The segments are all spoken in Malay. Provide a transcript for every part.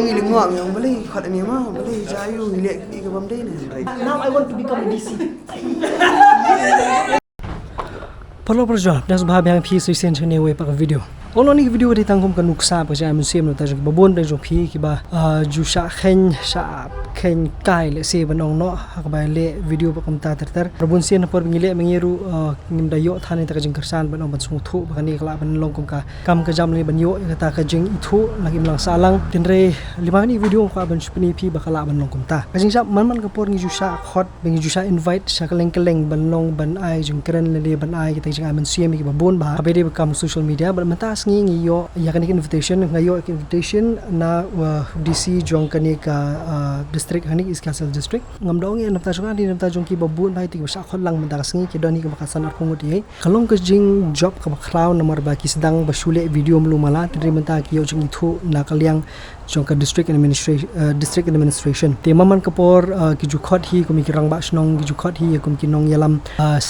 Kong iling ngok yang boleh khot ni mah boleh jayu ilek ke bamde ni. Now I want to become a DC. Perlu berjuang dan sebab yang pi sesen chene we pak video. Olo ni video di tangkum kan nuksa pa jam sim no ta jong babon de jong pi ki ba ju sha khen kai le se banong no hak ba le video pa kamta ter rabun sen por ngile mengiru ngim da yo thane ta jing kersan banong ban sung thu ba ni kala ban long kum ka kam ka jam le ban yo ta ka jing thu lagi melang salang tinre lima ni video ka ban spni pi ba kala ban long kum ta ka jing sa man ka por ngi ju sha khot bengi ju sha invite sha keleng ban long ban ai jing kren le ban ai ki ta jing ban sim ki ba bon ba ba de kam social media ban mata ngi yo ya kan invitation ngayo invitation na DC jong kan ka district hani is castle district ngam dong en ta jong di ta jong ki babun bai ti sa khol lang manda ngi ki doni ka bakasan ar khungut ye kalong ka jing job ka khraw nomor ba ki sedang basule video mlumala tri menta ki yo jing thu na kalyang jong ka district administration te maman kapor ki ju khot hi ko mi ki rang ba snong ki ju khot hi ko ki nong yalam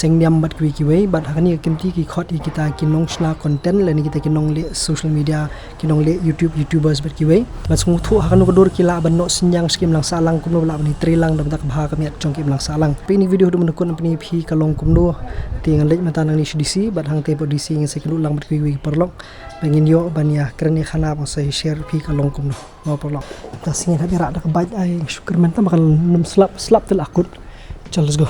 sengnyam bat ki we bat hani kinti ki khot hi kita ki nong sna content le ni kita ki nong le social media ki nong le youtubers bat ki we bat sung thu hakanu ko dor ki la ban no sinyang skim lang salang kum no la ni trilang dam tak bha ka mi jong ki lang salang pe ni video do mun ko ni phi kalong kum no tingan le mata nang ni DC bat hang te po DC ngi se ki lang bat ki we perlok pengin yo ban ya kreni khana pa sai share phi kalong kum no no perlok ta singin habi ra da ka bait ai syukur menta bakal num slap tel akut chal let's go.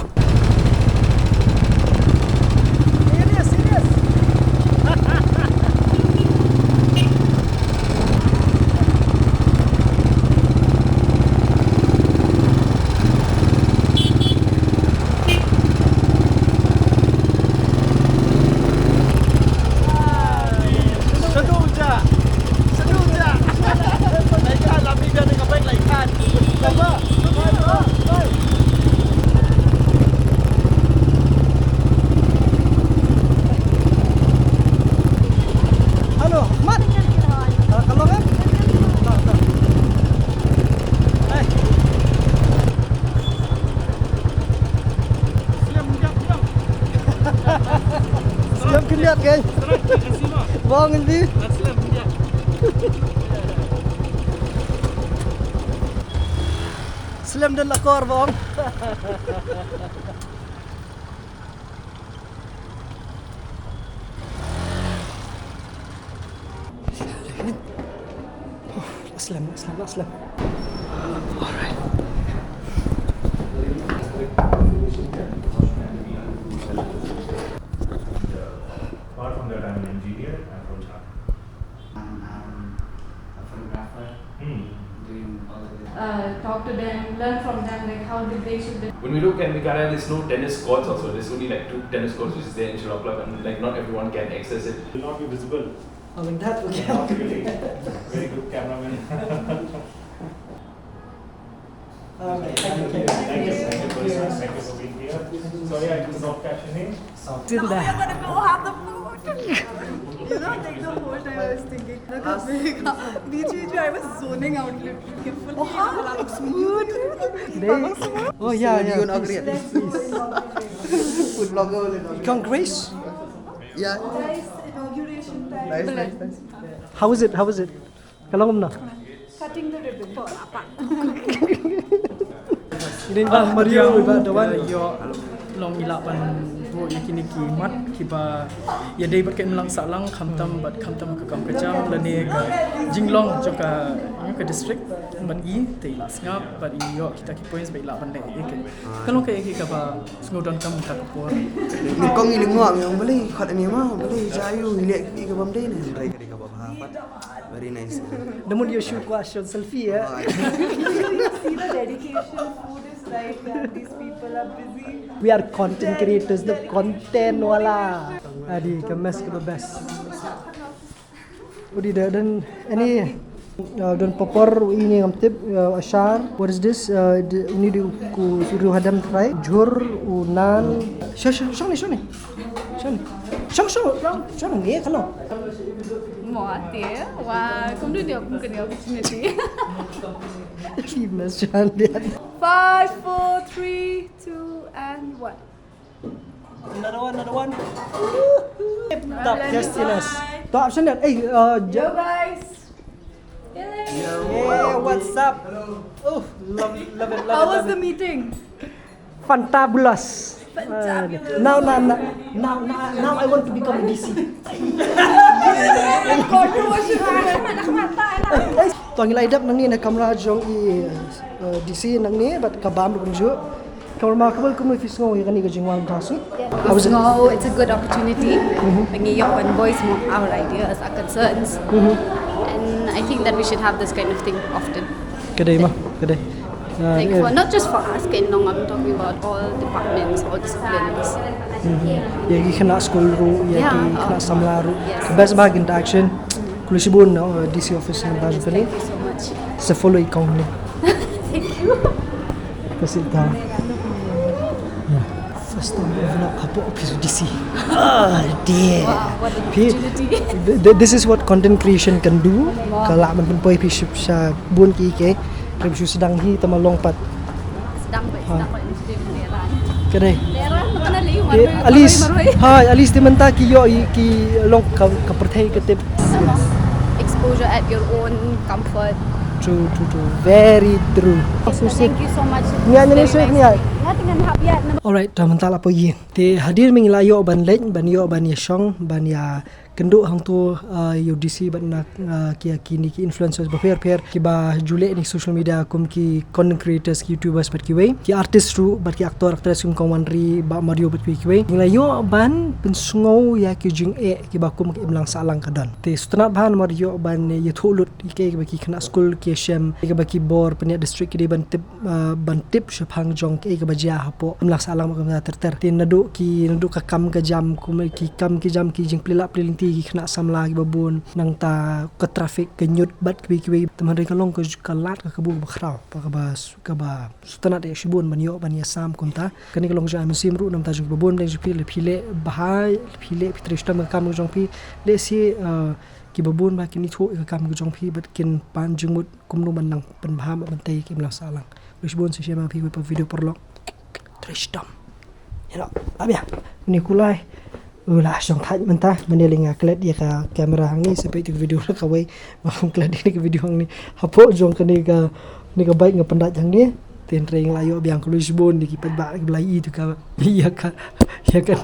Lihat guys. Bang ini. Slam dan lakor bang. Slam. Alright. Apart from that, I'm an engineer. I'm from Shah. I'm a photographer. Doing all of this. Talk to them, learn from them, like how did they should. When we look at Meghalaya, there's no tennis courts also. There's only like 2 tennis courts which is there in Shah Club, and like not everyone can access it. Will not be visible. Oh, like that? Okay. Not really. Very good cameraman. Thank you very much. Thank you for being here. Sorry, I could not catch your name. Till that. I'm gonna go have the food. You know, like the whole time I was thinking, beach, I was zoning out literally. Oh, how looks smooth. Oh yeah. You not agree? Food blogger boleh. Ikan Grace. Yeah. Nice inauguration time. Nice. How was it? Kalau ngomna. Cutting the ribbon. Ini Mario iba dawan. Yo long ilapan bo yakini kimat kiba ya dei bat ken lang salang khamtam ka kam ka jam lane ka jinglong joka ka district ban I te lasngap ban I yo kita ki points bai laban le ke kalau ka ka ba sngodon kam ka por Kong iling ngok yang boleh khot ni mah boleh jayu ilek ke bamde ni. Baik ka ba very nice. Namun dia shoot question selfie ya. See the dedication, food is right, and these people are busy. We are content creators, the content wala. Adi kemas ke best. Udi dan ini dan popor ini ngamtip ashar. What is this? Ini di ku suruh hadam try. Jur unan. Shani. Ni kalau. Mati ya, wah, kamu dia pun kena opportunity. Famous Shah dia. 5, 4, 3, 2, and 1. Another one. Top guestiness. Top option that. Yo guys. Yeah, what's up? Oh, love it. How was the meeting? Fantabulous. Fantabulous. Now I want to become DC. Tuang ilai dap nang ni na kamera jong DC nang ni but kabam dum jo. Kau remarkable kau mesti ngau yang ni kejengwang kasu. So it's a good opportunity. When boys more our ideas, our concerns, and I think that we should have this kind of thing often. Kedai mah, kedai. Like for not just for us, I'm talking about all departments, all disciplines. Ya ki kena school ru, ya ki kena samla ru. Yes. Best bag interaction. Kulisibun no DC office na tajo kani. Thank you so much. Sa follow ikaw ni. Thank you. Kasi ikaw. First time ever nak apa office DC. Ah, dear. Wow, what an opportunity. This is what content creation can do. Kalau man pun ship sa bun ki ke. Review sedang hi tamalong pat. Sedang initiative Leran. Kadai. Leran makana liu Alis. Hai, alis dimenta ki yo ki long ka perthai ke tip. Exposure at your own comfort. True. Very true. So thank you so much. Nya Indonesia ni ai. Dengan habiat. Alright, dah mental apa ye. Te hadir mengilayo ban leng ban yo ban ye shong ban ya kendo hang tu yo DC ban nak kia kini ki influencers per ki ba jule ni social media kum ki content creators ki youtubers bat ki we ki artist ru bat ki aktor aktris kum kawanri ba Mario bat ki we mengilayo ban pensungau ya ki jing ki ba kum ki imlang salang kadan te sutna ban Mario ban ye tholut ki ba ki khana school ki shem ki ba ki bor penya district ki ban tip shapang jong ki ba ja hapo imlang salang ma ter te nadu ka kam ka jam kum ki kam ki jam ki jing plila pliling ki kena samla ki babun nang ta ke traffic ke nyut bat ki teman ri kalong ke kalat ke kebu bakrau ka ba sutana de shibun ban yo ban ya sam kunta kani kalong ja musim ru nam ta jung babun de phile bahai phile pitrishta ma kam jong pi le si ki babun ba kini thu ka kam jong pi bat kin pan jungmut kumnu ban nang pan baham ban tai ki mla salang shibun si shema pi pa video porlok trishtam ya abia ni kulai ulah song thaj mentah menelinga klet dia ka kamera hang ni sampai tu video ka wei mam klet ni ka video hang ni hapo jong ka ni ka baik nga pendat hang ni ten ring layo biang kulis bon di kipat ba belai tu ka ya ka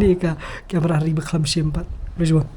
ni ka kamera ri baklam sempat. Rizwan.